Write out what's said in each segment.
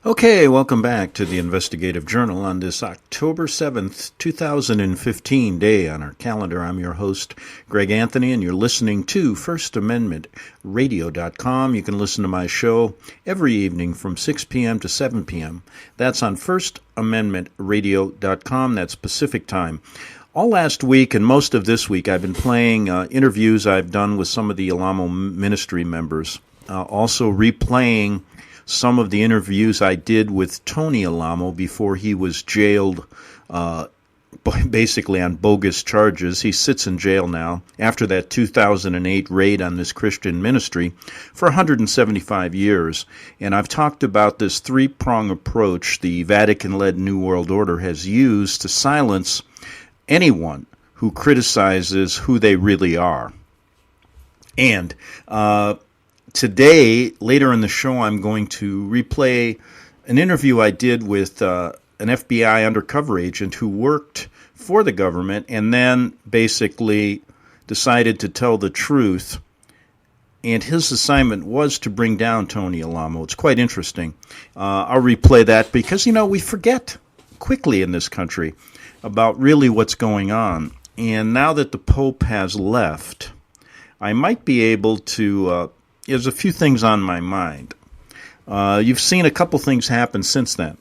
Okay, welcome back to the Investigative Journal on this October 7th, 2015 day on our calendar. I'm your host, Greg Anthony, and you're listening to FirstAmendmentRadio.com. You can listen to my show every evening from 6 p.m. to 7 p.m. That's on FirstAmendmentRadio.com. That's Pacific time. All last week and most of this week, I've been playing interviews I've done with some of the Alamo ministry members, also replaying some of the interviews I did with Tony Alamo before he was jailed, basically on bogus charges. He sits in jail now after that 2008 raid on this Christian ministry for 175 years. And I've talked about this three-prong approach the Vatican-led New World Order has used to silence anyone who criticizes who they really are. And today, later in the show, I'm going to replay an interview I did with an FBI undercover agent who worked for the government and then basically decided to tell the truth. And his assignment was to bring down Tony Alamo. It's quite interesting. I'll replay that because, we forget quickly in this country about really what's going on. And now that the Pope has left, I might be able to... there's a few things on my mind. You've seen a couple things happen since then.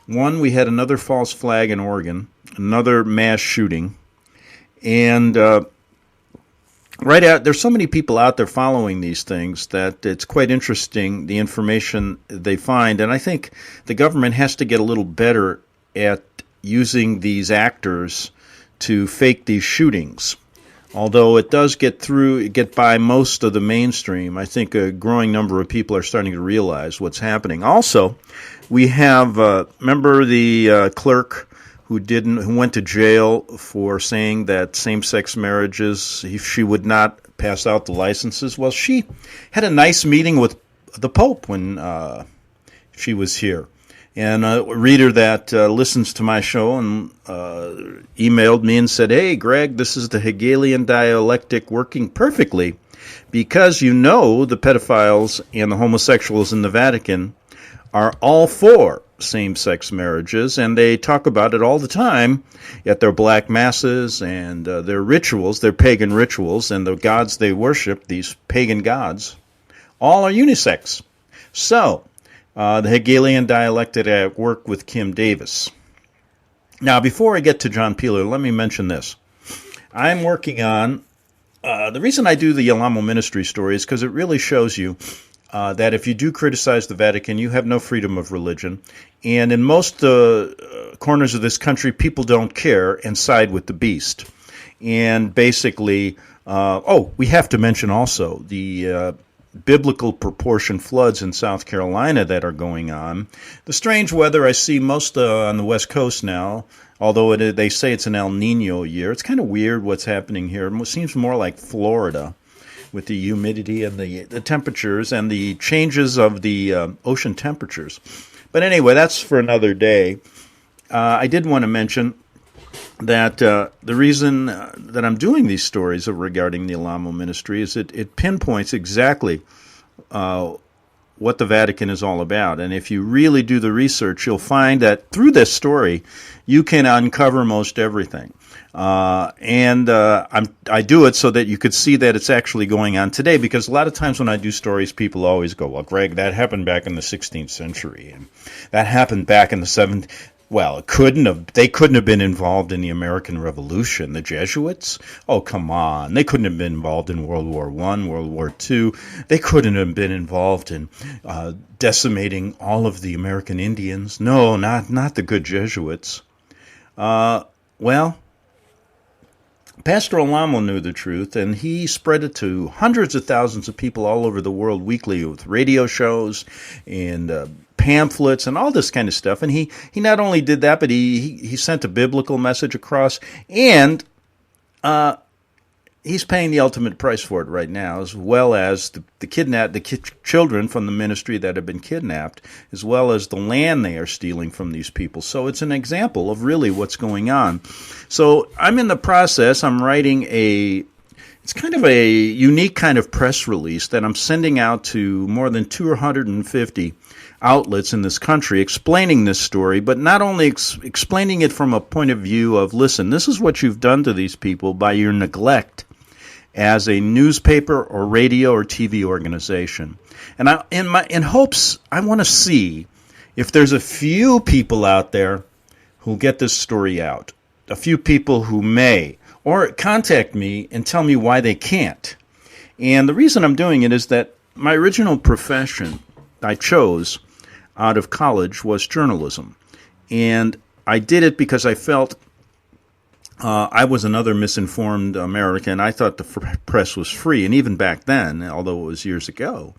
One, we had another false flag in Oregon, another mass shooting, and there's so many people out there following these things that it's quite interesting, the information they find, and I think the government has to get a little better at using these actors to fake these shootings. Although it does get by most of the mainstream, I think a growing number of people are starting to realize what's happening. Also, we have, remember the clerk who went to jail for saying that same-sex marriages, she would not pass out the licenses? Well, she had a nice meeting with the Pope when she was here. And a reader that listens to my show and emailed me and said, "Hey, Greg, this is the Hegelian dialectic working perfectly because the pedophiles and the homosexuals in the Vatican are all for same-sex marriages, and they talk about it all the time at their black masses and their rituals, their pagan rituals, and the gods they worship, these pagan gods, all are unisex." So, the Hegelian dialectic at work with Kim Davis. Now, before I get to John Peeler, let me mention this. I'm working on, the reason I do the Alamo Ministry story is because it really shows you that if you do criticize the Vatican, you have no freedom of religion. And in most corners of this country, people don't care and side with the beast. And basically, we have to mention also the biblical proportion floods in South Carolina that are going on. The strange weather I see most on the West Coast now, although they say it's an El Nino year. It's kind of weird what's happening here. It seems more like Florida with the humidity and the temperatures and the changes of the ocean temperatures. But anyway, that's for another day. I did want to mention that the reason that I'm doing these stories regarding the Alamo ministry is it pinpoints exactly what the Vatican is all about. And if you really do the research, you'll find that through this story, you can uncover most everything. I do it so that you could see that it's actually going on today, because a lot of times when I do stories, people always go, "Well, Greg, that happened back in the 16th century, and that happened back in the 7th. Well, they couldn't have been involved in the American Revolution, the Jesuits. Oh, come on. They couldn't have been involved in World War I, World War II. They couldn't have been involved in decimating all of the American Indians. No, not the good Jesuits." Well, Pastor Alamo knew the truth, and he spread it to hundreds of thousands of people all over the world weekly with radio shows and pamphlets and all this kind of stuff. And he not only did that, but he sent a biblical message across, and he's paying the ultimate price for it right now, as well as the children from the ministry that have been kidnapped, as well as the land they are stealing from these people. So it's an example of really what's going on. So I'm in the process. I'm writing it's kind of a unique kind of press release that I'm sending out to more than 250 outlets in this country explaining this story, but not only explaining it from a point of view of, listen, this is what you've done to these people by your neglect as a newspaper or radio or TV organization. And in hopes, I want to see if there's a few people out there who'll get this story out, a few people who may, or contact me and tell me why they can't. And the reason I'm doing it is that my original profession I chose out of college was journalism. And I did it because I felt I was another misinformed American. I thought the press was free. And even back then, although it was years ago,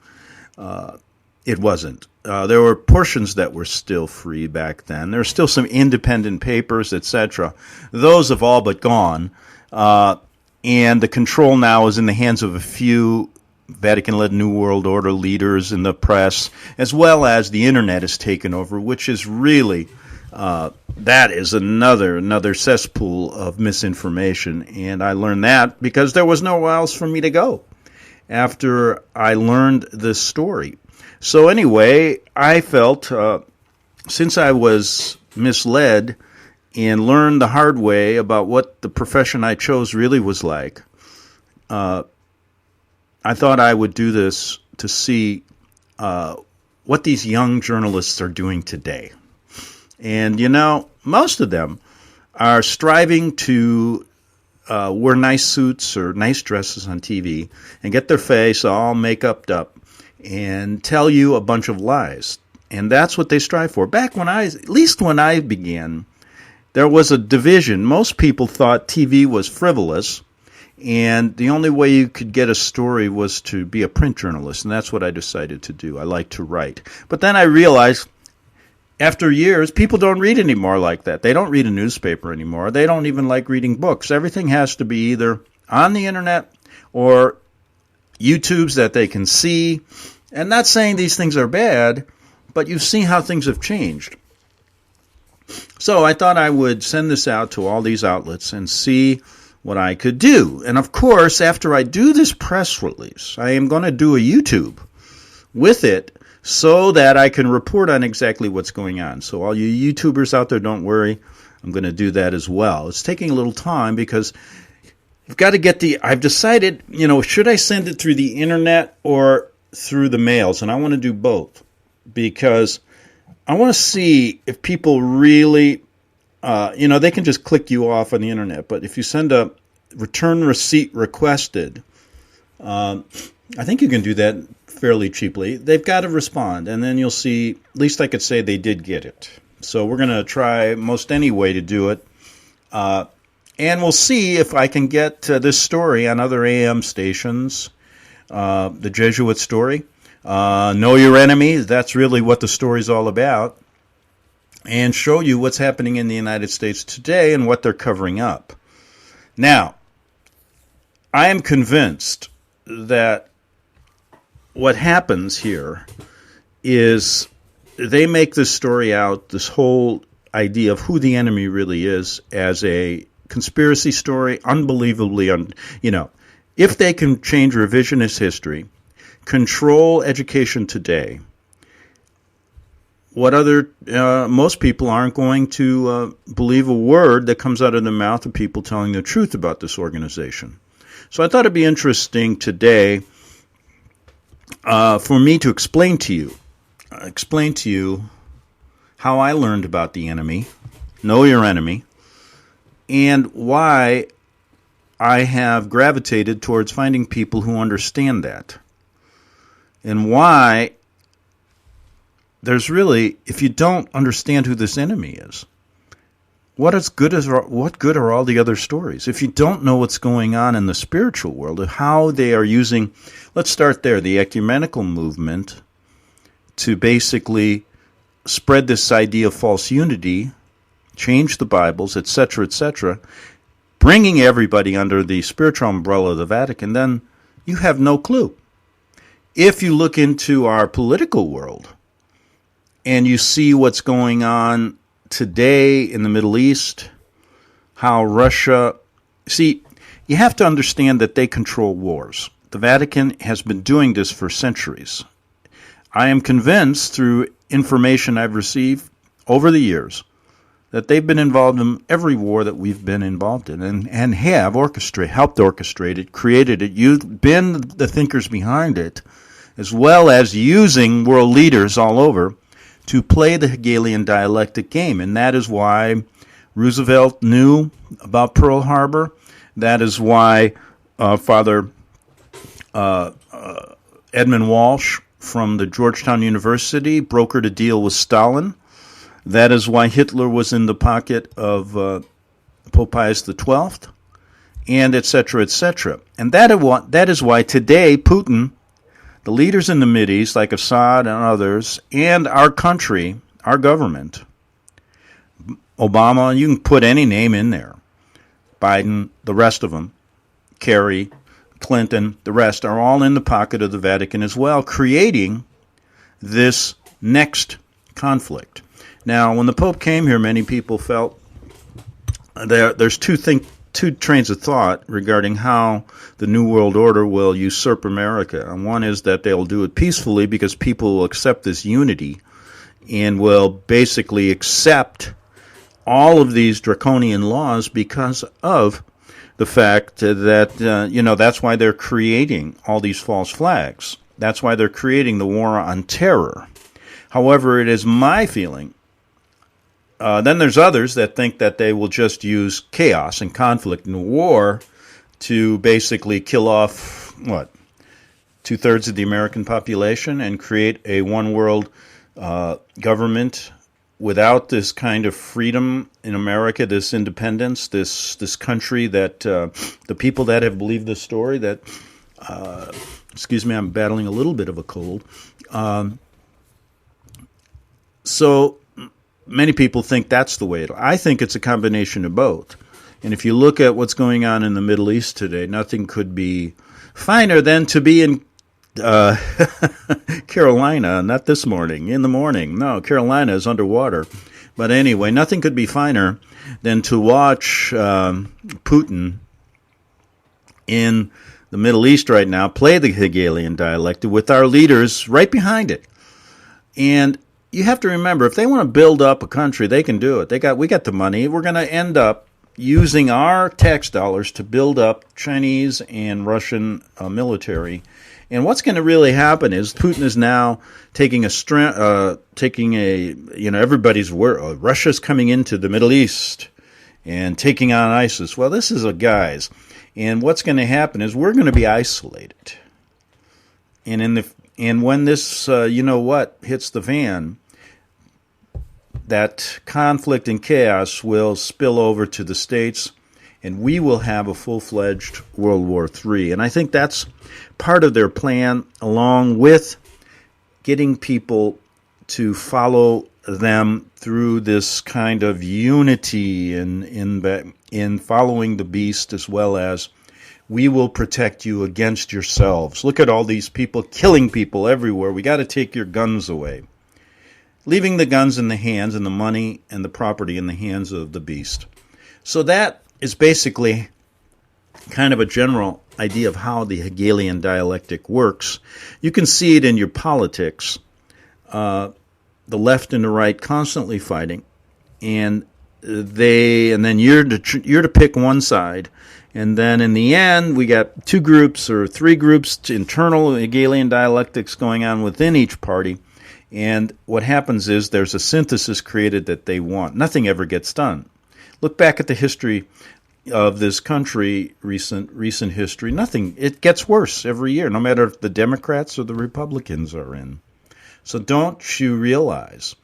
it wasn't. There were portions that were still free back then. There were still some independent papers, etc. Those have all but gone. And the control now is in the hands of a few Vatican-led New World Order leaders in the press, as well as the Internet has taken over, which is really, that is another cesspool of misinformation. And I learned that because there was nowhere else for me to go after I learned this story. So anyway, I felt, since I was misled and learned the hard way about what the profession I chose really was like, I thought I would do this to see what these young journalists are doing today. And, most of them are striving to wear nice suits or nice dresses on TV and get their face all make-upped up and tell you a bunch of lies. And that's what they strive for. Back when at least when I began, there was a division. Most people thought TV was frivolous, and the only way you could get a story was to be a print journalist, and that's what I decided to do. I like to write. But then I realized, after years, people don't read anymore like that. They don't read a newspaper anymore. They don't even like reading books. Everything has to be either on the Internet or YouTubes that they can see. And not saying these things are bad, but you've seen how things have changed. So I thought I would send this out to all these outlets and see what I could do. And of course, after I do this press release, I am going to do a YouTube with it so that I can report on exactly what's going on. So all you YouTubers out there, don't worry. I'm going to do that as well. It's taking a little time because you've got to get I've decided, should I send it through the Internet or through the mails? And I want to do both because I want to see if people really, they can just click you off on the Internet. But if you send a return receipt requested, I think you can do that fairly cheaply. They've got to respond, and then you'll see, at least I could say they did get it. So we're going to try most any way to do it. And we'll see if I can get this story on other AM stations, the Jesuit story. Know your enemy, that's really what the story's all about, and show you what's happening in the United States today and what they're covering up. Now, I am convinced that what happens here is they make this story out, this whole idea of who the enemy really is, as a conspiracy story, unbelievably, if they can change revisionist history, control education today, most people aren't going to believe a word that comes out of the mouth of people telling the truth about this organization. So I thought it'd be interesting today for me to explain to you how I learned about the enemy, know your enemy, and why I have gravitated towards finding people who understand that. And why there's really, if you don't understand who this enemy is, what good are all the other stories? If you don't know what's going on in the spiritual world, how they are using, let's start there, the ecumenical movement to basically spread this idea of false unity, change the Bibles, etc., bringing everybody under the spiritual umbrella of the Vatican, then you have no clue. If you look into our political world and you see what's going on today in the Middle East, how Russia, you have to understand that they control wars. The Vatican has been doing this for centuries. I am convinced through information I've received over the years that they've been involved in every war that we've been involved in and have helped orchestrate it, created it. You've been the thinkers behind it, as well as using world leaders all over to play the Hegelian dialectic game. And that is why Roosevelt knew about Pearl Harbor. That is why Father Edmund Walsh from the Georgetown University brokered a deal with Stalin. That is why Hitler was in the pocket of Pope Pius XII, and et cetera, et cetera. And that is why today Putin, the leaders in the Mideast, like Assad and others, and our country, our government, Obama, you can put any name in there, Biden, the rest of them, Kerry, Clinton, the rest, are all in the pocket of the Vatican as well, creating this next conflict. Now, when the Pope came here, many people felt there's two trains of thought regarding how the New World Order will usurp America. And one is that they'll do it peacefully because people will accept this unity and will basically accept all of these draconian laws because of the fact that, that's why they're creating all these false flags. That's why they're creating the war on terror. However, it is my feeling. Then there's others that think that they will just use chaos and conflict and war to basically kill off, 2/3 of the American population and create a one-world government without this kind of freedom in America, this independence, this country that the people that have believed this story that, excuse me, I'm battling a little bit of a cold. So many people think that's the way I think it's a combination of both. And if you look at what's going on in the Middle East today, nothing could be finer than to be in Carolina, not this morning, in the morning. No, Carolina is underwater. But anyway, nothing could be finer than to watch Putin in the Middle East right now play the Hegelian dialectic with our leaders right behind it. And you have to remember, if they want to build up a country, they can do it. We got the money. We're going to end up using our tax dollars to build up Chinese and Russian military. And what's going to really happen is Putin is now taking everybody's word. Russia's coming into the Middle East and taking on ISIS. Well, this is a guise. And what's going to happen is we're going to be isolated. And when this, hits the fan, that conflict and chaos will spill over to the States, and we will have a full-fledged World War III. And I think that's part of their plan, along with getting people to follow them through this kind of unity in following the beast, as well as we will protect you against yourselves. Look at all these people killing people everywhere. We got to take your guns away. Leaving the guns in the hands and the money and the property in the hands of the beast. So that is basically kind of a general idea of how the Hegelian dialectic works. You can see it in your politics. The left and the right constantly fighting, and then you're to pick one side. And then in the end, we got two groups or three groups, internal Hegelian dialectics going on within each party. And what happens is there's a synthesis created that they want. Nothing ever gets done. Look back at the history of this country, recent history. Nothing. It gets worse every year, no matter if the Democrats or the Republicans are in. So don't you realize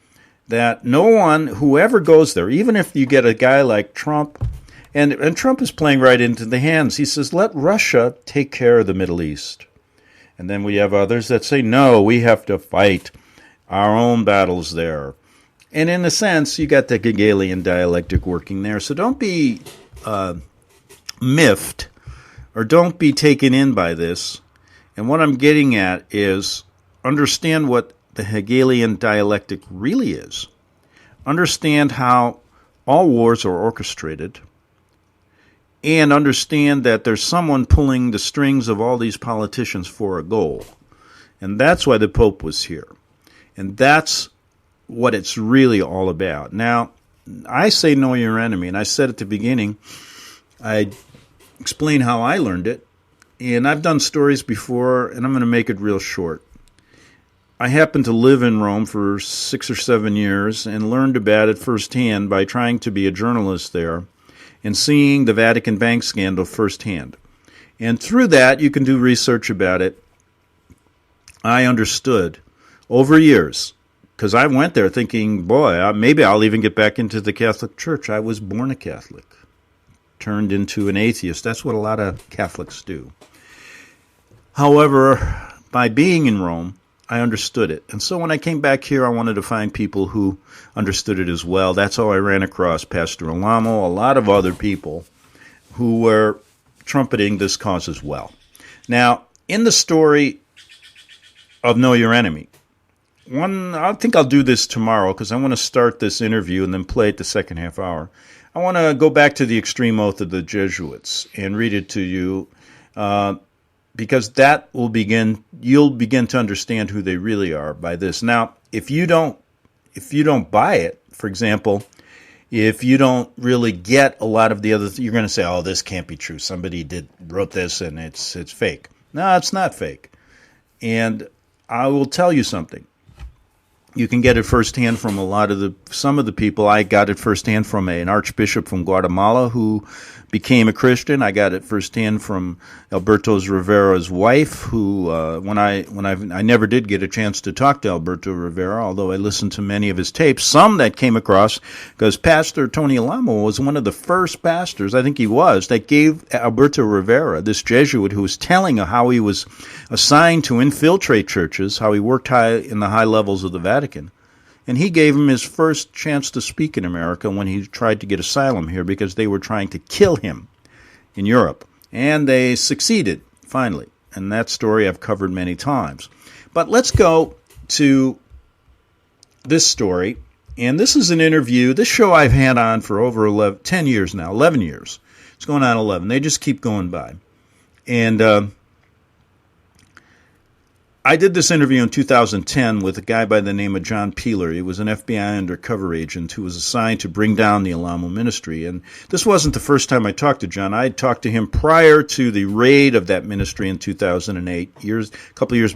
that no one, whoever goes there, even if you get a guy like Trump, and Trump is playing right into the hands. He says, let Russia take care of the Middle East. And then we have others that say, no, we have to fight our own battles there. And in a sense, you got the Hegelian dialectic working there. So don't be miffed or don't be taken in by this. And what I'm getting at is understand what the Hegelian dialectic really is. Understand how all wars are orchestrated. And understand that there's someone pulling the strings of all these politicians for a goal. And that's why the Pope was here. And that's what it's really all about. Now, I say know your enemy, and I said at the beginning, I explain how I learned it, and I've done stories before, and I'm going to make it real short. I happened to live in Rome for 6 or 7 years and learned about it firsthand by trying to be a journalist there and seeing the Vatican bank scandal firsthand. And through that, you can do research about it. I understood over years, because I went there thinking, boy, maybe I'll even get back into the Catholic Church. I was born a Catholic, turned into an atheist. That's what a lot of Catholics do. However, by being in Rome, I understood it. And so when I came back here, I wanted to find people who understood it as well. That's how I ran across Pastor Alamo, a lot of other people who were trumpeting this cause as well. Now, in the story of Know Your Enemy, I think I'll do this tomorrow because I want to start this interview and then play it the second half hour. I want to go back to the extreme oath of the Jesuits and read it to you because that will you'll begin to understand who they really are by this. Now, if you don't buy it, for example, if you don't really get a lot of the other, you're going to say, "Oh, this can't be true. Somebody wrote this and it's fake." No, it's not fake. And I will tell you something. You can get it firsthand from some of the people. I got it firsthand from an archbishop from Guatemala who became a Christian. I got it firsthand from Alberto Rivera's wife, who I never did get a chance to talk to Alberto Rivera, although I listened to many of his tapes. Some that came across because Pastor Tony Alamo was one of the first pastors, I think he was, that gave Alberto Rivera, this Jesuit who was telling how he was assigned to infiltrate churches, how he worked in the high levels of the Vatican. And he gave him his first chance to speak in America when he tried to get asylum here because they were trying to kill him in Europe. And they succeeded, finally. And that story I've covered many times. But let's go to this story. And this is an interview. This show I've had on for over 10 years now, 11 years. It's going on 11. They just keep going by. And I did this interview in 2010 with a guy by the name of John Peeler. He was an FBI undercover agent who was assigned to bring down the Alamo ministry. And this wasn't the first time I talked to John. I had talked to him prior to the raid of that ministry in 2008, a couple of years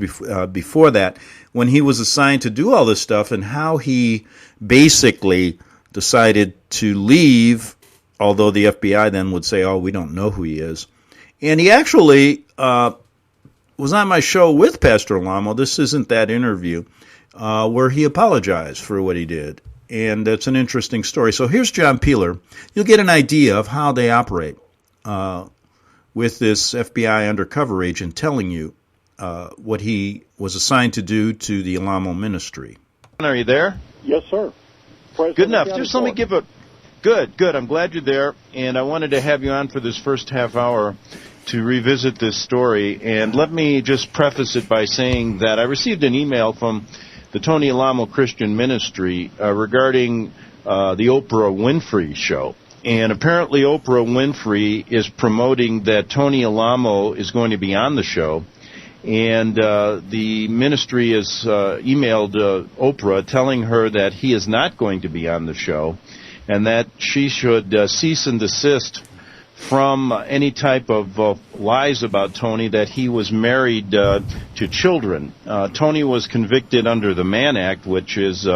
before that, when he was assigned to do all this stuff and how he basically decided to leave, although the FBI then would say, "Oh, we don't know who he is." And he actually was on my show with Pastor Alamo. This isn't that interview where he apologized for what he did. And it's an interesting story. So here's John Peeler. You'll get an idea of how they operate with this FBI undercover agent telling you what he was assigned to do to the Alamo ministry. Are you there? Yes, sir. Good enough. Just let me give a... Good. I'm glad you're there. And I wanted to have you on for this first half hour to revisit this story. And let me just preface it by saying that I received an email from the Tony Alamo Christian Ministry regarding the Oprah Winfrey show. And apparently Oprah Winfrey is promoting that Tony Alamo is going to be on the show. And the ministry has emailed Oprah telling her that he is not going to be on the show and that she should cease and desist from any type of lies about Tony, that he was married to children. Tony was convicted under the Mann Act, which is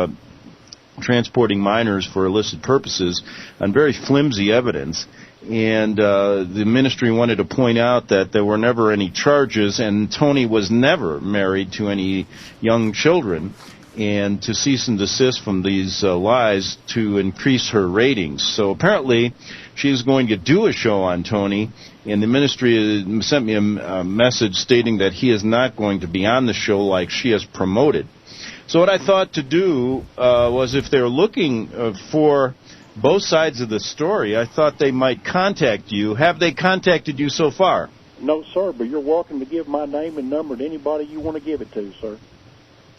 transporting minors for illicit purposes, on very flimsy evidence. And the ministry wanted to point out that there were never any charges, and Tony was never married to any young children, and to cease and desist from these lies to increase her ratings. So apparently she's going to do a show on Tony, and the ministry sent me a message stating that he is not going to be on the show like she has promoted. So what I thought to do was, if they're looking for both sides of the story, I thought they might contact you. Have they contacted you so far? No, sir, but you're welcome to give my name and number to anybody you want to give it to, sir.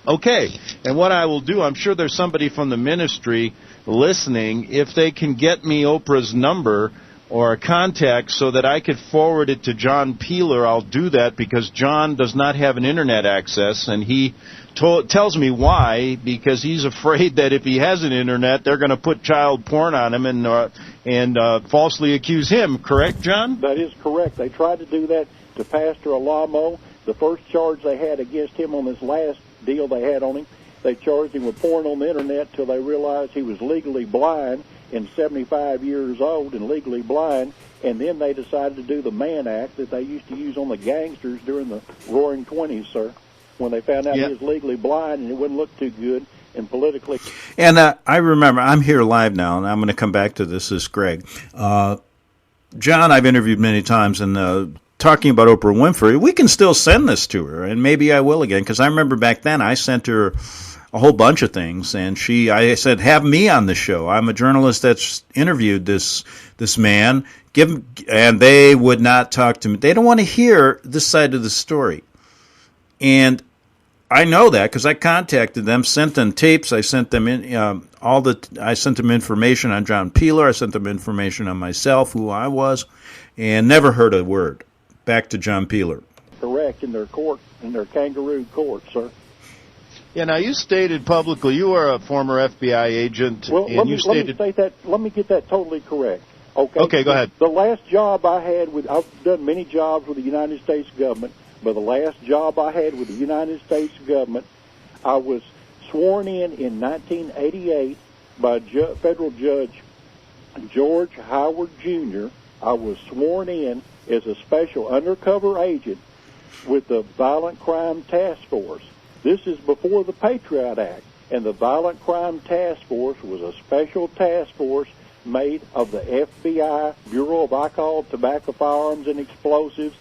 Okay, and what I will do, I'm sure there's somebody from the ministry listening. If they can get me Oprah's number, or a contact so that I could forward it to John Peeler, I'll do that, because John does not have an internet access, and he tells me why, because he's afraid that if he has an internet, they're going to put child porn on him and falsely accuse him. Correct, John? That is correct. They tried to do that to Pastor Alamo. The first charge they had against him on this last deal they had on him, they charged him with porn on the internet till they realized he was legally blind and 75 years old and legally blind, and then they decided to do the Mann Act that they used to use on the gangsters during the Roaring '20s, sir, when they found out he was legally blind and it wouldn't look too good and politically. And I remember, I'm here live now, and I'm going to come back to this. This is Greg. John, I've interviewed many times, and talking about Oprah Winfrey, we can still send this to her, and maybe I will again, because I remember back then I sent her a whole bunch of things, and I said, have me on the show. I'm a journalist that's interviewed this man, and they would not talk to me. They don't want to hear this side of the story. And I know that because I contacted them, sent them tapes, I sent them I sent them information on John Peeler, I sent them information on myself, who I was, and never heard a word back to John Peeler. Correct, in their kangaroo court, sir. Yeah, now you stated publicly you are a former FBI agent. Well, and let me state that. Let me get that totally correct. Okay. Okay, go ahead. The last job I had I've done many jobs with the United States government, but the last job I had with the United States government, I was sworn in 1988 by federal judge George Howard Jr. I was sworn in as a special undercover agent with the Violent Crime Task Force. This is before the Patriot Act, and the Violent Crime Task Force was a special task force made of the FBI, Bureau of Alcohol, Tobacco, Firearms, and Explosives,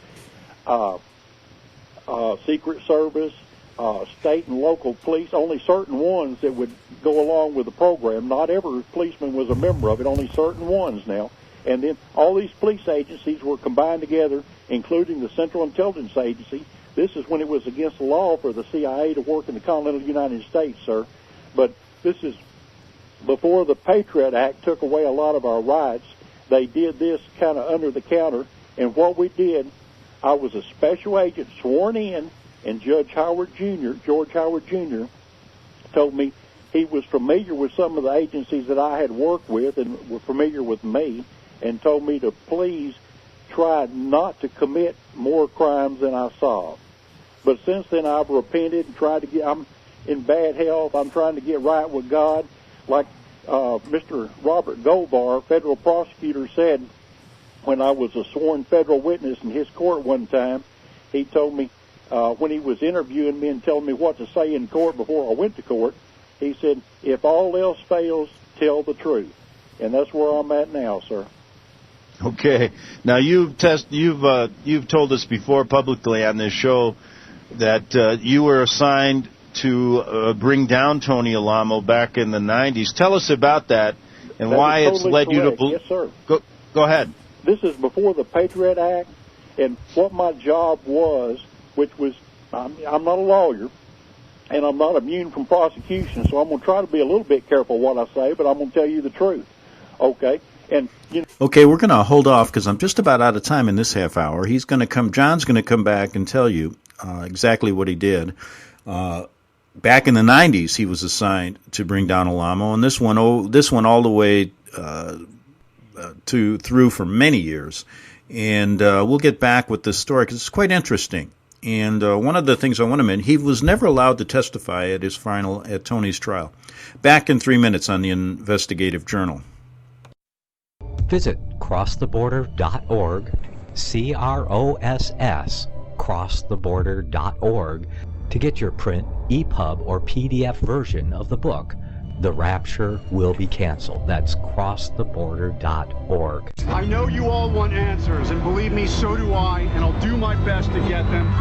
Secret Service, state and local police, only certain ones that would go along with the program. Not every policeman was a member of it, only certain ones now. And then all these police agencies were combined together, including the Central Intelligence Agency. This is when it was against the law for the CIA to work in the continental United States, sir. But this is before the Patriot Act took away a lot of our rights. They did this kind of under the counter. And what we did, I was a special agent sworn in, and George Howard Jr. told me he was familiar with some of the agencies that I had worked with and were familiar with me, and told me to please try not to commit more crimes than I saw. But since then, I've repented and I'm in bad health. I'm trying to get right with God. Like Mr. Robert Goldbar, federal prosecutor, said when I was a sworn federal witness in his court one time, he told me when he was interviewing me and telling me what to say in court before I went to court, he said, if all else fails, tell the truth. And that's where I'm at now, sir. Okay. Now you've told us before publicly on this show that you were assigned to bring down Tony Alamo back in the 90s. Tell us about that and why it's led you to believe. Yes, sir. Go ahead. This is before the Patriot Act, and what my job was, which was, I'm not a lawyer, and I'm not immune from prosecution, so I'm going to try to be a little bit careful what I say, but I'm going to tell you the truth. Okay? And okay, we're going to hold off because I'm just about out of time in this half hour. John's going to come back and tell you exactly what he did. Back in the 90s, he was assigned to bring down Alamo, and this one all the way through for many years. And we'll get back with this story because it's quite interesting. And one of the things I want to mention, he was never allowed to testify at Tony's trial. Back in 3 minutes on the Investigative Journal. Visit crosstheborder.org, CROSS, crosstheborder.org, to get your print, EPUB, or PDF version of the book, The Rapture Will Be Canceled. That's crosstheborder.org. I know you all want answers, and believe me, so do I, and I'll do my best to get them.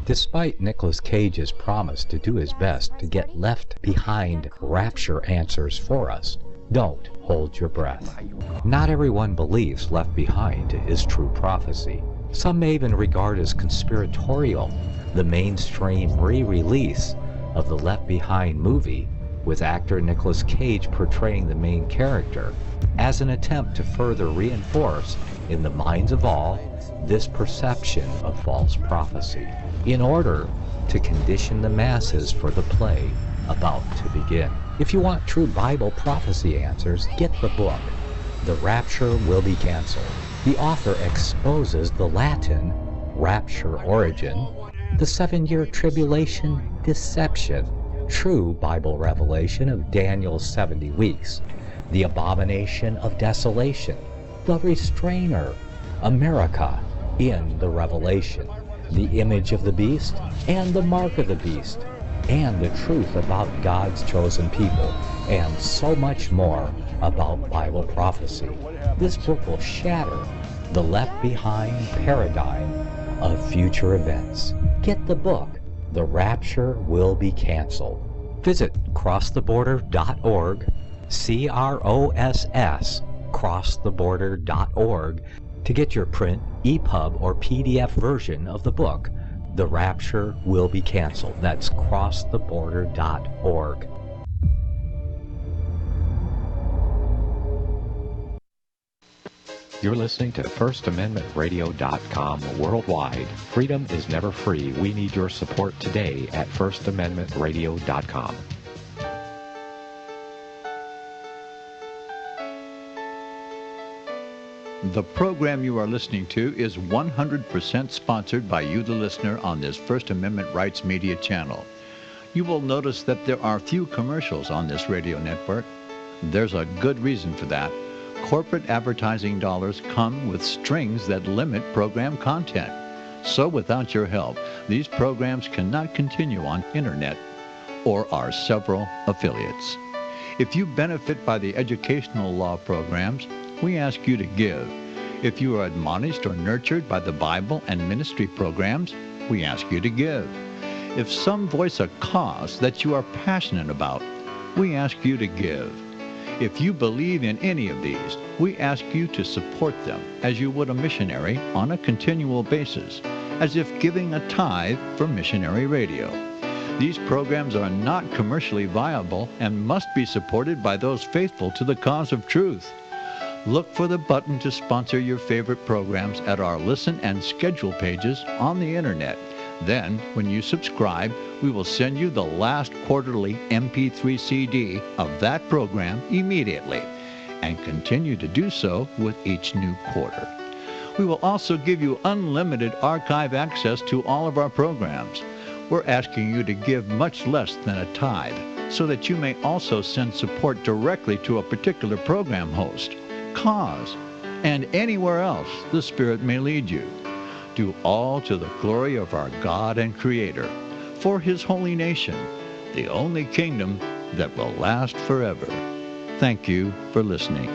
Despite Nicolas Cage's promise to do his best to get left behind rapture answers for us, don't hold your breath. Not everyone believes Left Behind is true prophecy. Some may even regard as conspiratorial the mainstream re-release of the Left Behind movie with actor Nicolas Cage portraying the main character, as an attempt to further reinforce in the minds of all this perception of false prophecy, in order to condition the masses for the play about to begin. If you want true Bible prophecy answers, get the book, The Rapture Will Be Canceled. The author exposes the Latin rapture origin, the 7-year tribulation deception, true Bible revelation of Daniel's 70 weeks, the abomination of desolation, the restrainer, America in the Revelation, the image of the beast and the mark of the beast, and the truth about God's chosen people, and so much more about Bible prophecy. This book will shatter the left-behind paradigm of future events. Get the book, The Rapture Will Be Canceled. Visit crosstheborder.org, CROSS, crosstheborder.org, to get your print, EPUB, or PDF version of the book, The Rapture Will Be Canceled. That's crosstheborder.org. You're listening to FirstAmendmentRadio.com worldwide. Freedom is never free. We need your support today at FirstAmendmentRadio.com. The program you are listening to is 100% sponsored by you, the listener, on this First Amendment Rights Media channel. You will notice that there are few commercials on this radio network. There's a good reason for that. Corporate advertising dollars come with strings that limit program content. So without your help, these programs cannot continue on internet or our several affiliates. If you benefit by the educational law programs, we ask you to give. If you are admonished or nurtured by the Bible and ministry programs, we ask you to give. If some voice a cause that you are passionate about, we ask you to give. If you believe in any of these, we ask you to support them as you would a missionary on a continual basis, as if giving a tithe for missionary radio. These programs are not commercially viable and must be supported by those faithful to the cause of truth. Look for the button to sponsor your favorite programs at our listen and schedule pages on the internet. Then, when you subscribe, we will send you the last quarterly MP3 CD of that program immediately, and continue to do so with each new quarter. We will also give you unlimited archive access to all of our programs. We're asking you to give much less than a tithe, so that you may also send support directly to a particular program host, cause, and anywhere else the Spirit may lead you. Do all to the glory of our God and Creator, for His holy nation, the only kingdom that will last forever. Thank you for listening.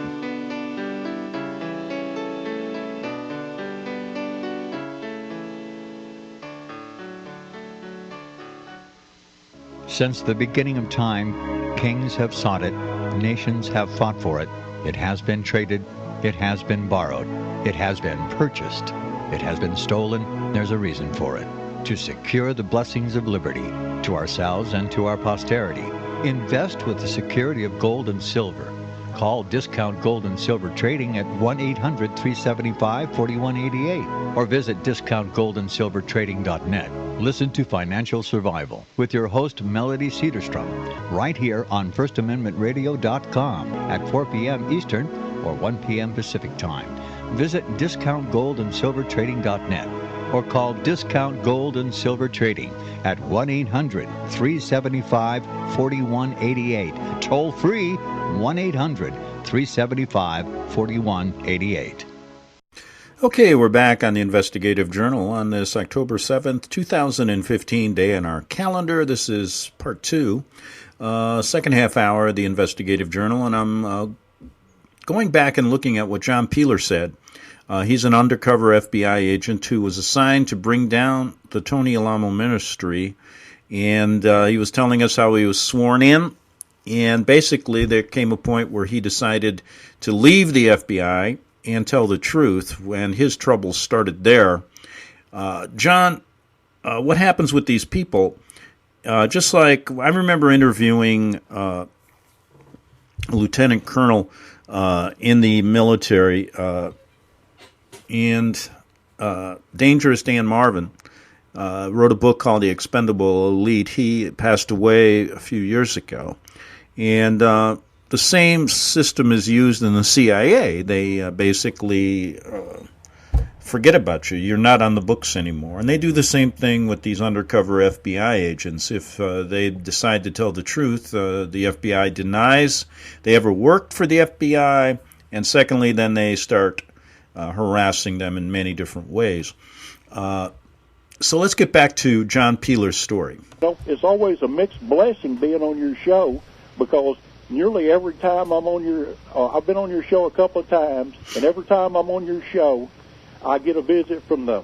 Since the beginning of time, kings have sought it, nations have fought for it. It has been traded, it has been borrowed, it has been purchased. It has been stolen. There's a reason for it. To secure the blessings of liberty to ourselves and to our posterity, invest with the security of gold and silver. Call Discount Gold and Silver Trading at 1-800-375-4188 or visit discountgoldandsilvertrading.net. Listen to Financial Survival with your host Melody Cedarstrom right here on FirstAmendmentRadio.com at 4 p.m. Eastern or 1 p.m. Pacific Time. Visit discountgoldandsilvertrading.net or call Discount Gold and Silver Trading at 1-800-375-4188. Toll free 1-800-375-4188. Okay, we're back on the Investigative Journal on this October 7th, 2015 day on our calendar. This is part 2, second half hour of the Investigative Journal, and I'm going back and looking at what John Peeler said. He's an undercover FBI agent who was assigned to bring down the Tony Alamo ministry, and he was telling us how he was sworn in, and basically there came a point where he decided to leave the FBI and tell the truth when his troubles started there. John, what happens with these people just like I remember interviewing a lieutenant colonel in the military, and Dangerous Dan Marvin wrote a book called The Expendable Elite. He passed away a few years ago. And the same system is used in the CIA. They basically forget about you. You're not on the books anymore. And they do the same thing with these undercover FBI agents. If they decide to tell the truth, the FBI denies they ever worked for the FBI. And secondly, then they start harassing them in many different ways. So let's get back to John Peeler's story. It's always a mixed blessing being on your show, because nearly every time I'm on your, I've been on your show a couple of times, and every time I'm on your show, I get a visit from the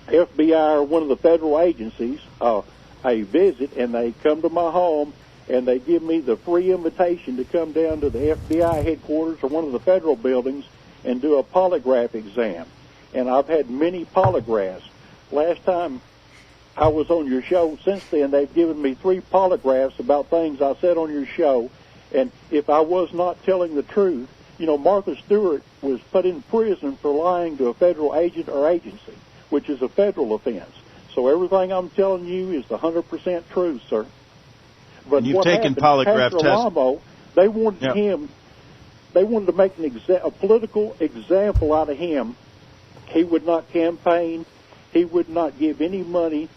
FBI or one of the federal agencies, a visit, and they come to my home, and they give me the free invitation to come down to the FBI headquarters or one of the federal buildings and do a polygraph exam. And I've had many polygraphs. Last time I was on your show, since then, they've given me 3 polygraphs about things I said on your show. And if I was not telling the truth, Martha Stewart was put in prison for lying to a federal agent or agency, which is a federal offense. So everything I'm telling you is the 100% truth, sir. But and you've taken polygraph tests. Alamo, they wanted him. They wanted to make a political example out of him. He would not campaign. He would not give any money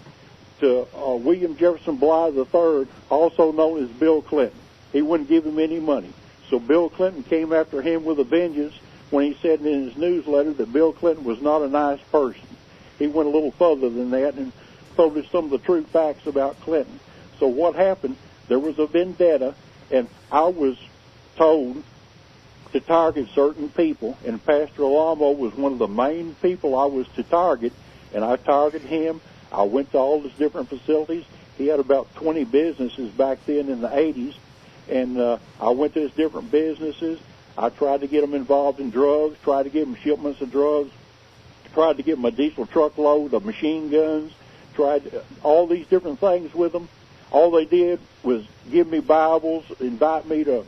to William Jefferson Blythe III, also known as Bill Clinton. He wouldn't give him any money. So Bill Clinton came after him with a vengeance when he said in his newsletter that Bill Clinton was not a nice person. He went a little further than that and told us some of the true facts about Clinton. So what happened, there was a vendetta, and I was told to target certain people, and Pastor Alamo was one of the main people I was to target, and I targeted him. I went to all his different facilities. He had about 20 businesses back then in the 80s, and I went to his different businesses. I tried to get him involved in drugs, tried to give him shipments of drugs, tried to give him a diesel truckload of machine guns, tried all these different things with him. All they did was give me Bibles, invite me to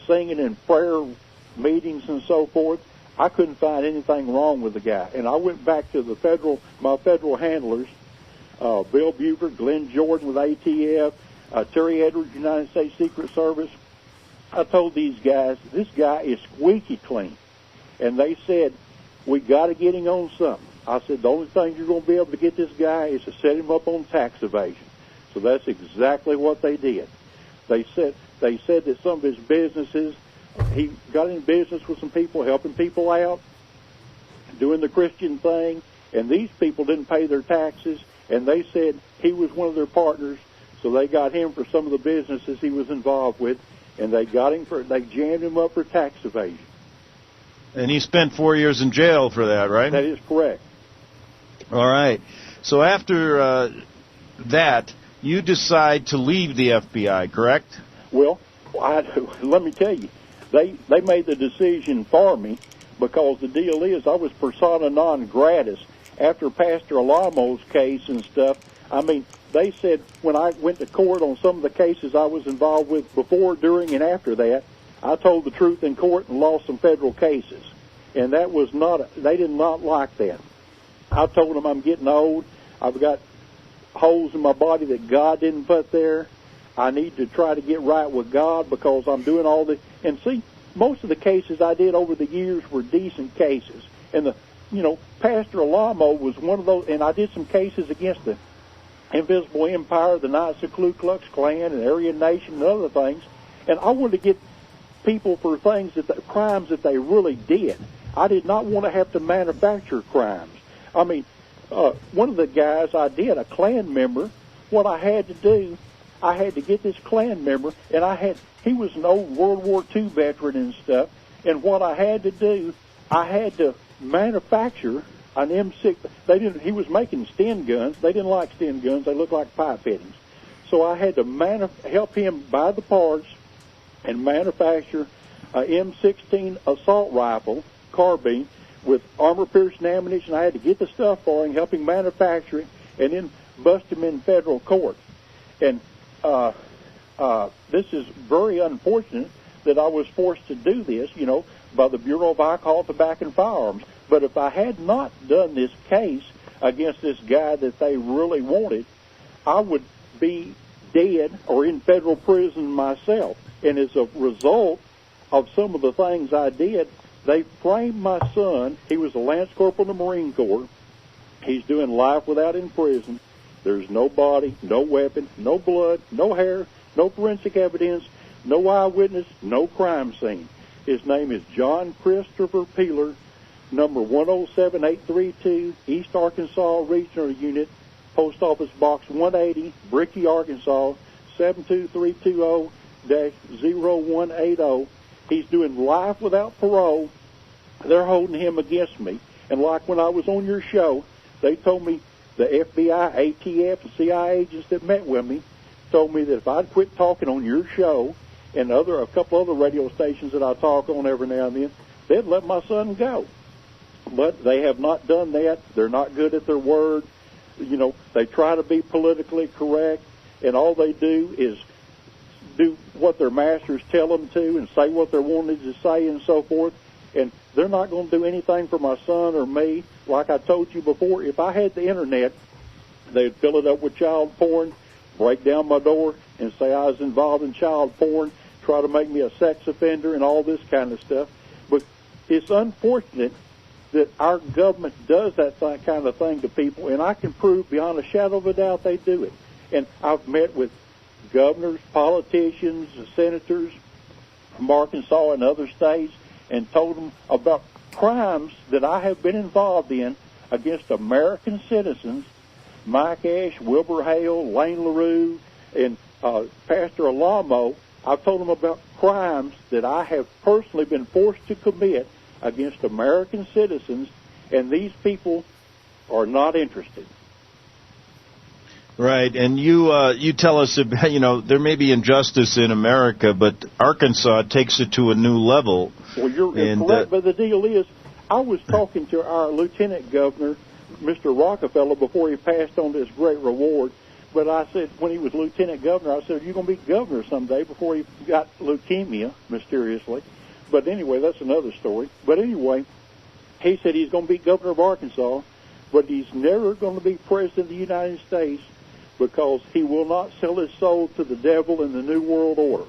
singing and prayer meetings and so forth. I couldn't find anything wrong with the guy. And I went back to my federal handlers, Bill Buford, Glenn Jordan with ATF, Terry Edwards, United States Secret Service. I told these guys, this guy is squeaky clean. And they said, we got to get him on something. I said, the only thing you're going to be able to get this guy is to set him up on tax evasion. So that's exactly what they did. They said that some of his businesses, he got in business with some people, helping people out, doing the Christian thing, and these people didn't pay their taxes, and they said he was one of their partners, so they got him for some of the businesses he was involved with, and they jammed him up for tax evasion. And he spent 4 years in jail for that, right? That is correct. All right. So after that, you decide to leave the FBI, correct? Well, let me tell you, they made the decision for me, because the deal is I was persona non gratis after Pastor Alamo's case and stuff. I mean, they said when I went to court on some of the cases I was involved with before, during, and after that, I told the truth in court and lost some federal cases. And that was they did not like that. I told them I'm getting old. I've got holes in my body that God didn't put there. I need to try to get right with God, because I'm doing all the... And see, most of the cases I did over the years were decent cases. And Pastor Alamo was one of those, and I did some cases against the Invisible Empire, the Knights of Ku Klux Klan, and Aryan Nation, and other things. And I wanted to get people for crimes that they really did. I did not want to have to manufacture crimes. I mean, one of the guys I did, a Klan member, what I had to do, I had to get this Klan member, and he was an old World War II veteran and stuff, and what I had to do, I had to manufacture an M6. He was making Sten guns. They didn't like Sten guns. They looked like pipe fittings. So I had to help him buy the parts and manufacture a M16 assault rifle, carbine, with armor-piercing ammunition. I had to get the stuff for him, help him manufacture it, and then bust him in federal court. And this is very unfortunate that I was forced to do this, by the Bureau of Alcohol, Tobacco, and Firearms. But if I had not done this case against this guy that they really wanted, I would be dead or in federal prison myself. And as a result of some of the things I did, they framed my son. He was a Lance Corporal in the Marine Corps. He's doing life without in prison. There's no body, no weapon, no blood, no hair, no forensic evidence, no eyewitness, no crime scene. His name is John Christopher Peeler, number 107832, East Arkansas Regional Unit, Post Office Box 180, Brickey, Arkansas, 72320-0180. He's doing life without parole. They're holding him against me. And like when I was on your show, they told me, the FBI, ATF, and CIA agents that met with me told me that if I'd quit talking on your show and a couple other radio stations that I talk on every now and then, they'd let my son go. But they have not done that. They're not good at their word. They try to be politically correct, and all they do is do what their masters tell them to and say what they're wanting to say and so forth. And they're not going to do anything for my son or me. Like I told you before, if I had the Internet, they'd fill it up with child porn, break down my door and say I was involved in child porn, try to make me a sex offender and all this kind of stuff. But it's unfortunate that our government does that kind of thing to people, and I can prove beyond a shadow of a doubt they do it. And I've met with governors, politicians, senators from Arkansas and other states and told them about crimes that I have been involved in against American citizens. Mike Ash, Wilbur Hale, Lane LaRue, and Pastor Alamo. I've told them about crimes that I have personally been forced to commit against American citizens, and these people are not interested. Right, and you tell us about, there may be injustice in America, but Arkansas takes it to a new level. Well, you're correct, but the deal is, I was talking to our Lieutenant Governor, Mr. Rockefeller, before he passed on this great reward. But I said, when he was Lieutenant Governor, I said, you're going to be governor someday, before he got leukemia, mysteriously. But anyway, that's another story. But anyway, he said he's going to be governor of Arkansas, but he's never going to be president of the United States because he will not sell his soul to the devil in the New World Order.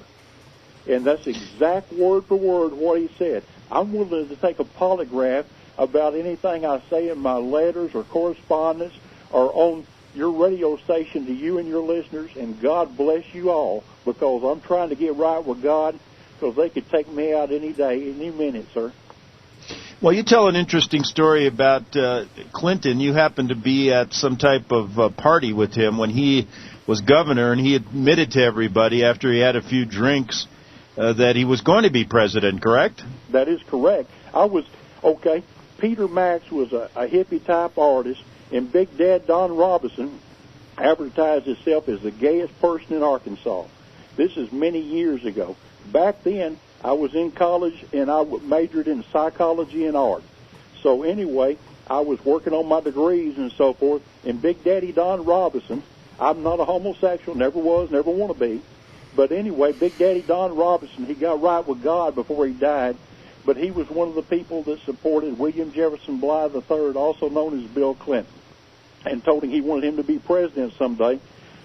And that's exact word for word what he said. I'm willing to take a polygraph about anything I say in my letters or correspondence or on your radio station to you and your listeners, and God bless you all, because I'm trying to get right with God, because they could take me out any day, any minute, sir. Well, you tell an interesting story about Clinton. You happened to be at some type of party with him when he was governor, and he admitted to everybody after he had a few drinks that he was going to be president, correct? That is correct. Peter Max was a hippie-type artist, and Big Dad Don Robinson advertised himself as the gayest person in Arkansas. This is many years ago. Back then, I was in college, and I majored in psychology and art. So anyway, I was working on my degrees and so forth, and Big Daddy Don Robinson, I'm not a homosexual, never was, never want to be. But anyway, Big Daddy Don Robinson, he got right with God before he died, but he was one of the people that supported William Jefferson Blythe III, also known as Bill Clinton, and told him he wanted him to be president someday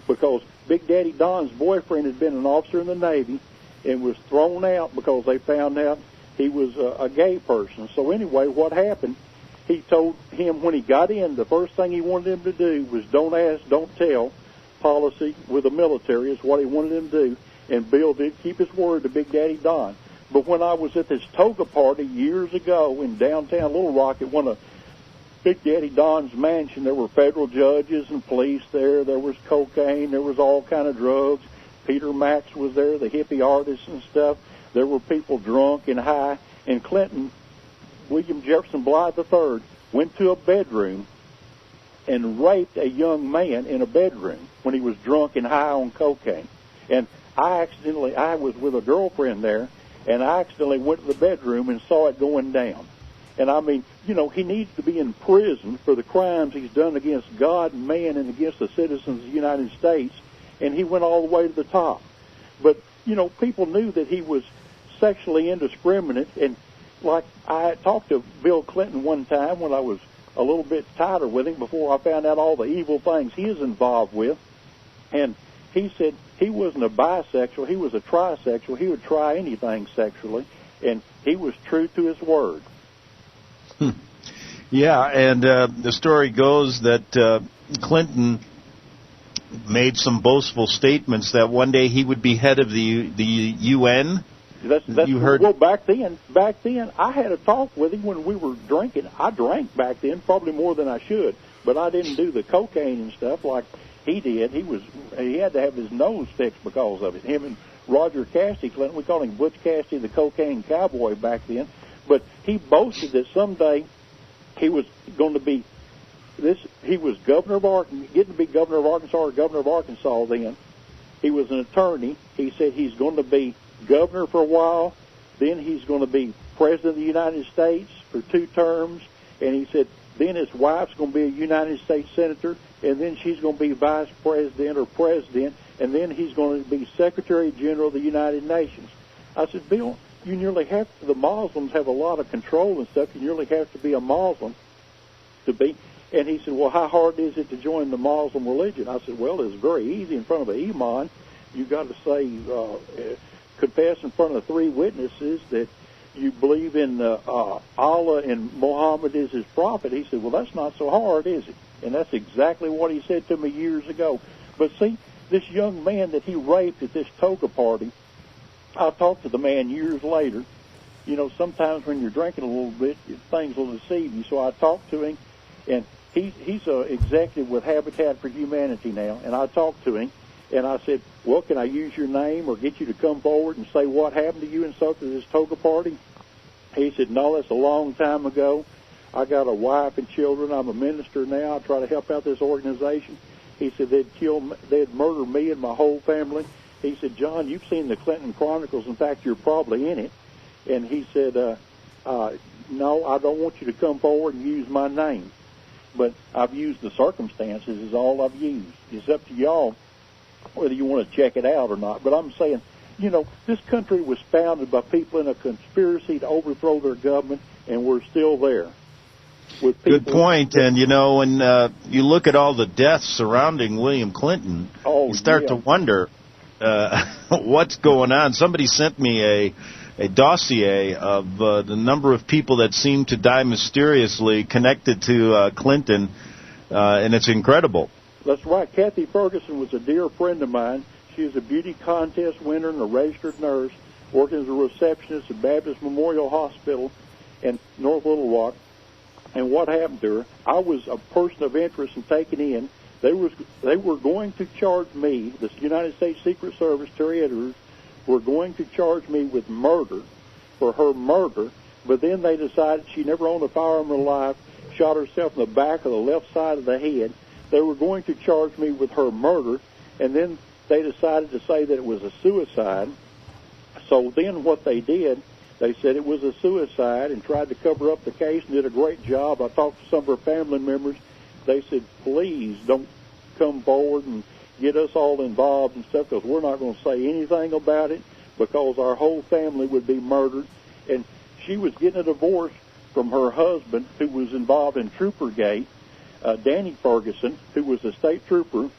because Big Daddy Don's boyfriend had been an officer in the Navy and was thrown out because they found out he was a gay person. So anyway, what happened, he told him when he got in, the first thing he wanted him to do was don't ask, don't tell policy with the military is what he wanted him to do, and Bill did keep his word to Big Daddy Don. But when I was at this toga party years ago in downtown Little Rock at one of Big Daddy Don's mansion, there were federal judges and police there. There was cocaine. There was all kind of drugs. Peter Max was there, the hippie artist and stuff. There were people drunk and high. And Clinton, William Jefferson Blythe III, went to a bedroom and raped a young man in a bedroom when he was drunk and high on cocaine. And I was with a girlfriend there, and I accidentally went to the bedroom and saw it going down. And I mean, he needs to be in prison for the crimes he's done against God and man and against the citizens of the United States. and he went all the way to the top. But, you know, people knew that he was sexually indiscriminate, and like I talked to Bill Clinton one time when I was a little bit tighter with him before I found out all the evil things he is involved with, and he said he wasn't a bisexual, he was a trisexual. He would try anything sexually, and he was true to his word. Yeah, and the story goes that Clinton made some boastful statements that one day he would be head of the UN. You heard? Well, back then, I had a talk with him when we were drinking. I drank back then, probably more than I should, but I didn't do the cocaine and stuff like he did. He had to have his nose fixed because of it. Him and Roger Cassidy Clinton, we called him Butch Cassidy, the cocaine cowboy back then. But he boasted that someday he was going to be he was getting to be governor of Arkansas or governor of Arkansas then. He was an attorney. He said he's going to be governor for a while, then he's going to be president of the United States for 2 terms, and he said then his wife's going to be a United States senator, and then she's going to be vice president or president, and then he's going to be Secretary General of the United Nations. I said, Bill, you nearly have to, the Muslims have a lot of control and stuff, you nearly have to be a Muslim to be. And he said, well, how hard is it to join the Muslim religion? I said, well, it's very easy. In front of the imam, you got to say, confess in front of 3 witnesses that you believe in Allah and Muhammad is his prophet. He said, well, that's not so hard, is it? And that's exactly what he said to me years ago. But see, this young man that he raped at this toga party, I talked to the man years later. You know, sometimes when you're drinking a little bit, things will deceive you. So I talked to him, and he's an executive with Habitat for Humanity now. And I talked to him, and I said, well, can I use your name or get you to come forward and say what happened to you and stuff at this toga party? He said, no, that's a long time ago. I got a wife and children. I'm a minister now. I try to help out this organization. He said they'd murder me and my whole family. He said, John, you've seen the Clinton Chronicles. In fact, you're probably in it. And he said, no, I don't want you to come forward and use my name. But I've used the circumstances is all I've used. It's up to y'all whether you want to check it out or not. But I'm saying, you know, this country was founded by people in a conspiracy to overthrow their government, and we're still there. Good point. And, you know, when you look at all the deaths surrounding William Clinton, you start to wonder what's going on. Somebody sent me a dossier of the number of people that seem to die mysteriously connected to Clinton, and it's incredible. That's right. Kathy Ferguson was a dear friend of mine. She was a beauty contest winner and a registered nurse, working as a receptionist at Baptist Memorial Hospital in North Little Rock. And what happened to her, I was a person of interest and taken in. They were going to charge me, the United States Secret Service, Terry Edwards, were going to charge me with murder for her murder, but then they decided she never owned a firearm in her life, shot herself in the back of the left side of the head. They were going to charge me with her murder, and then they decided to say that it was a suicide. So then what they did, they said it was a suicide and tried to cover up the case and did a great job. I talked to some of her family members. They said, please don't come forward and get us all involved and stuff because we're not going to say anything about it because our whole family would be murdered. And she was getting a divorce from her husband who was involved in Troopergate, Danny Ferguson, who was a state trooper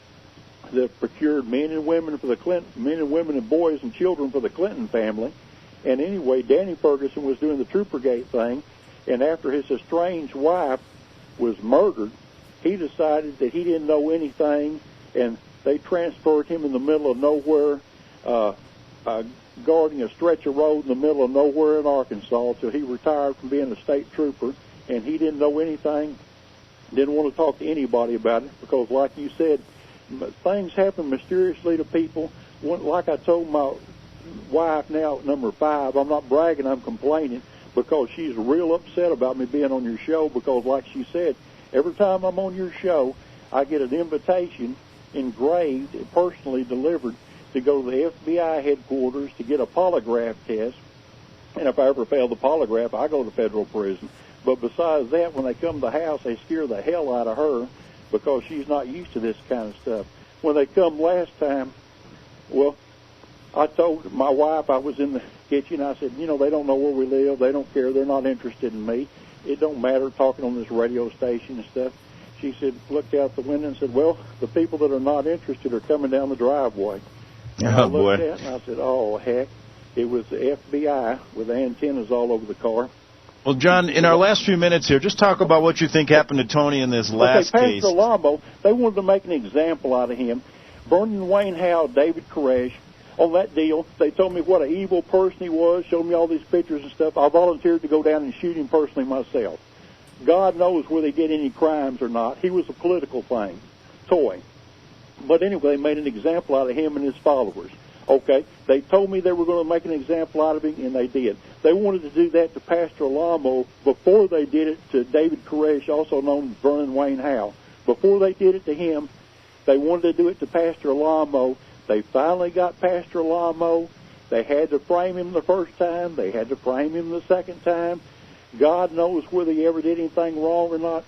that procured men and women and boys and children for the Clinton family. And anyway, Danny Ferguson was doing the Troopergate thing, and after his estranged wife was murdered, he decided that he didn't know anything, and they transferred him in the middle of nowhere, guarding a stretch of road in the middle of nowhere in Arkansas till he retired from being a state trooper, and he didn't know anything, didn't want to talk to anybody about it, because like you said, things happen mysteriously to people. Like I told my wife now, number 5, I'm not bragging, I'm complaining, because she's real upset about me being on your show, because like she said, every time I'm on your show, I get an invitation engraved, personally delivered, to go to the FBI headquarters to get a polygraph test, and if I ever fail the polygraph, I go to federal prison. But besides that, when they come to the house, they scare the hell out of her because she's not used to this kind of stuff. when they come last time, well, I told my wife, I was in the kitchen, I said, you know, they don't know where we live. They don't care. They're not interested in me. It don't matter talking on this radio station and stuff. She said, looked out the window and said, well, the people that are not interested are coming down the driveway. And I looked at it and I said, oh, heck. It was the FBI with antennas all over the car. Well, John, in our last few minutes here, just talk about what you think happened to Tony in this last case. Pastor Lambo, they wanted to make an example out of him. Vernon Wayne Howe, David Koresh, on that deal, they told me what an evil person he was, showed me all these pictures and stuff. I volunteered to go down and shoot him personally myself. God knows whether he did any crimes or not. He was a political thing, toy. But anyway, they made an example out of him and his followers. Okay, they told me they were going to make an example out of him, and they did. They wanted to do that to Pastor Alamo before they did it to David Koresh, also known as Vernon Wayne Howe. Before they did it to him, they wanted to do it to Pastor Alamo. They finally got Pastor Alamo. They had to frame him the first time. They had to frame him the second time. God knows whether he ever did anything wrong or not,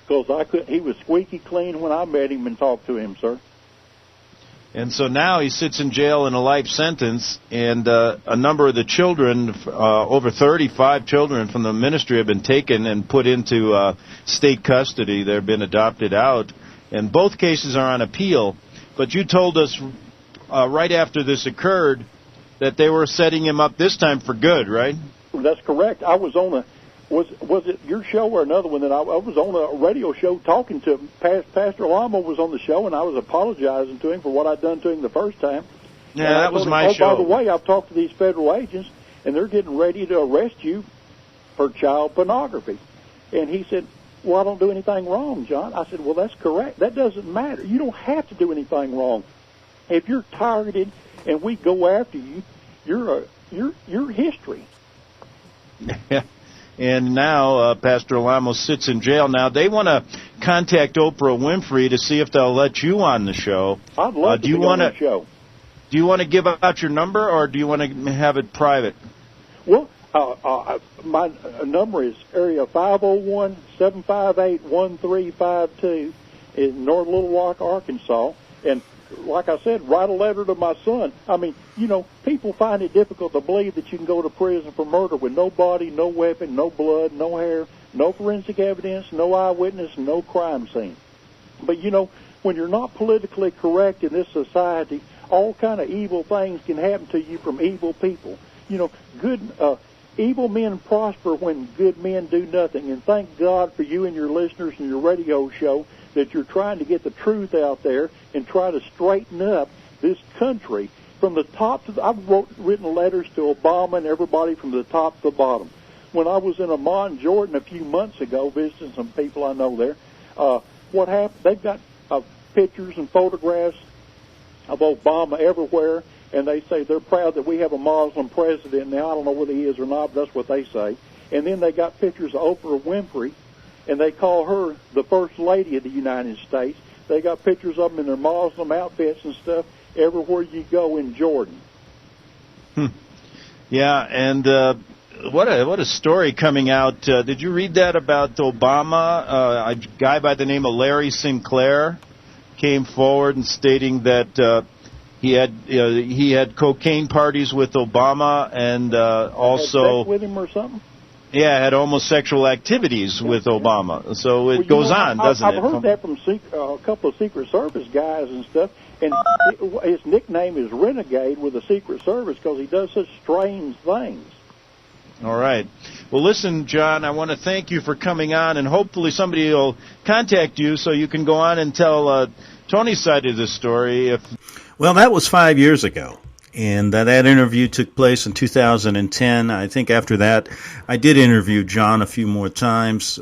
because he was squeaky clean when I met him and talked to him, sir. And so now he sits in jail in a life sentence, and a number of the children, over 35 children from the ministry, have been taken and put into state custody. They've been adopted out, and both cases are on appeal. But you told us right after this occurred that they were setting him up this time for good, right? That's correct. I was on was it your show or another one that I was on a radio show talking to him. Pastor Lamo was on the show, and I was apologizing to him for what I'd done to him the first time. Yeah, that was my show. By the way, I've talked to these federal agents, and they're getting ready to arrest you for child pornography. And he said, well, I don't do anything wrong, John. I said, well, that's correct. That doesn't matter. You don't have to do anything wrong. If you're targeted and we go after you, you're history. And now Pastor Alamo sits in jail. Now, they want to contact Oprah Winfrey to see if they'll let you on the show. I'd love to be on the show. Do you want to give out your number, or do you want to have it private? Well, my number is area 501-758-1352 in North Little Rock, Arkansas. And like I said, write a letter to my son. I mean, you know, people find it difficult to believe that you can go to prison for murder with no body, no weapon, no blood, no hair, no forensic evidence, no eyewitness, no crime scene. But, you know, when you're not politically correct in this society, all kind of evil things can happen to you from evil people. You know, evil men prosper when good men do nothing. And thank God for you and your listeners and your radio show that you're trying to get the truth out there and try to straighten up this country from the top to the... I've written letters to Obama and everybody from the top to the bottom. When I was in Amman, Jordan, a few months ago, visiting some people I know there, what happened? They've got pictures and photographs of Obama everywhere, and they say they're proud that we have a Muslim president now. I don't know whether he is or not, but that's what they say. And then they got pictures of Oprah Winfrey, and they call her the First Lady of the United States. They got pictures of them in their Muslim outfits and stuff everywhere you go in Jordan. Yeah, and what a story coming out. Did you read that about Obama? A guy by the name of Larry Sinclair came forward and stating that he had cocaine parties with Obama and also had sex with him or something. Yeah, had homosexual activities with Obama. So it goes on, doesn't it? I've heard that from a couple of Secret Service guys and stuff. And his nickname is Renegade with the Secret Service because he does such strange things. All right. Well, listen, John, I want to thank you for coming on, and hopefully somebody will contact you so you can go on and tell Tony's side of the story. Well, that was 5 years ago. And that interview took place in 2010. I think after that, I did interview John a few more times.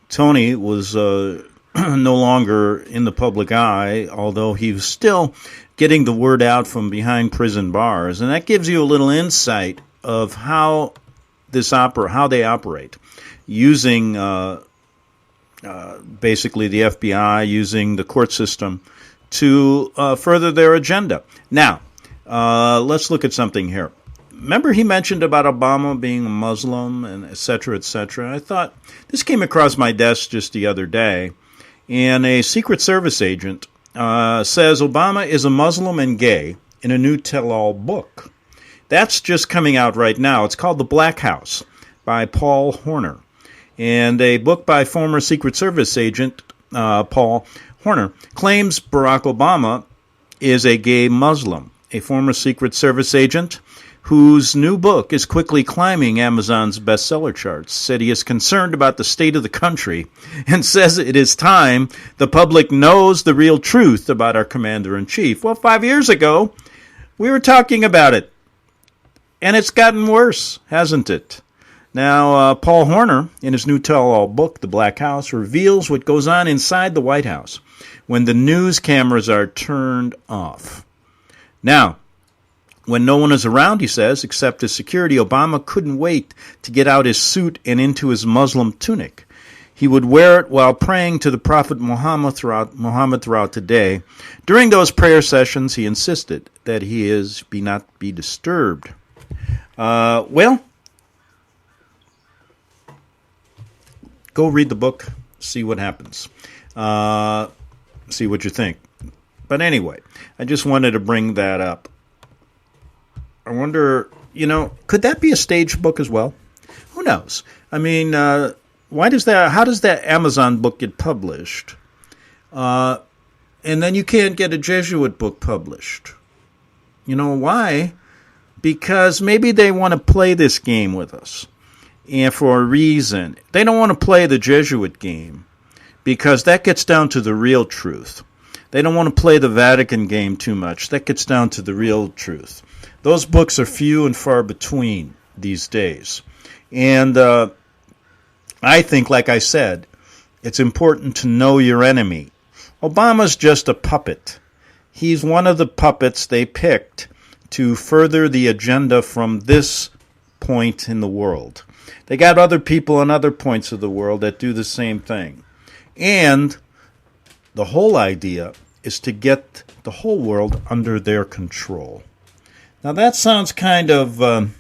Tony was no longer in the public eye, although he was still getting the word out from behind prison bars. And that gives you a little insight of how they operate, using basically the FBI, using the court system to further their agenda. Now, let's look at something here. Remember he mentioned about Obama being a Muslim and et cetera, et cetera. I thought this came across my desk just the other day, and a Secret Service agent says Obama is a Muslim and gay in a new tell-all book. That's just coming out right now. It's called The Black House by Paul Horner, and a book by former Secret Service agent Paul Horner claims Barack Obama is a gay Muslim, a former Secret Service agent whose new book is quickly climbing Amazon's bestseller charts, said he is concerned about the state of the country and says it is time the public knows the real truth about our commander-in-chief. Well, 5 years ago, we were talking about it, and it's gotten worse, hasn't it? Now, Paul Horner, in his new tell-all book, The Black House, reveals what goes on inside the White House when the news cameras are turned off. Now, when no one is around, he says, except his security, Obama couldn't wait to get out his suit and into his Muslim tunic. He would wear it while praying to the Prophet Muhammad throughout the day. During those prayer sessions, he insisted that he be not be disturbed. Well, go read the book, see what happens, see what you think. But anyway, I just wanted to bring that up. I wonder, could that be a staged book as well? Who knows? I mean, how does that Amazon book get published? And then you can't get a Jesuit book published. You know why? Because maybe they want to play this game with us. And for a reason. They don't want to play the Jesuit game because that gets down to the real truth. They don't want to play the Vatican game too much. That gets down to the real truth. Those books are few and far between these days. And I think, like I said, it's important to know your enemy. Obama's just a puppet. He's one of the puppets they picked to further the agenda from this point in the world. They got other people in other points of the world that do the same thing. And the whole idea is to get the whole world under their control. Now that sounds kind of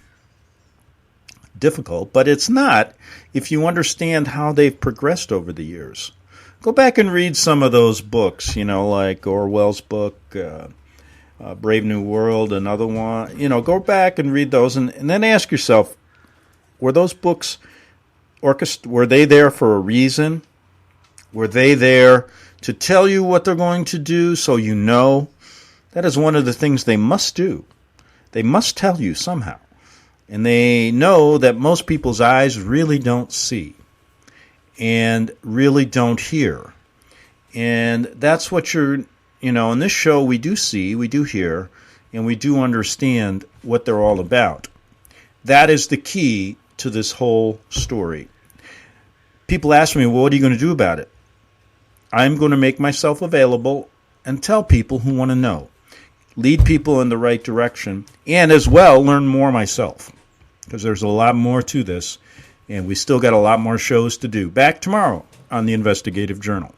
difficult, but it's not if you understand how they've progressed over the years. Go back and read some of those books, like Orwell's book, Brave New World, another one. Go back and read those and then ask yourself, were those books, were they there for a reason? Were they there to tell you what they're going to do so you know? That is one of the things they must do. They must tell you somehow. And they know that most people's eyes really don't see and really don't hear. And that's what in this show we do see, we do hear, and we do understand what they're all about. That is the key to this whole story. People ask me, well, what are you going to do about it? I'm going to make myself available and tell people who want to know. Lead people in the right direction, and as well, learn more myself, because there's a lot more to this, and we still got a lot more shows to do. Back tomorrow on the Investigative Journal.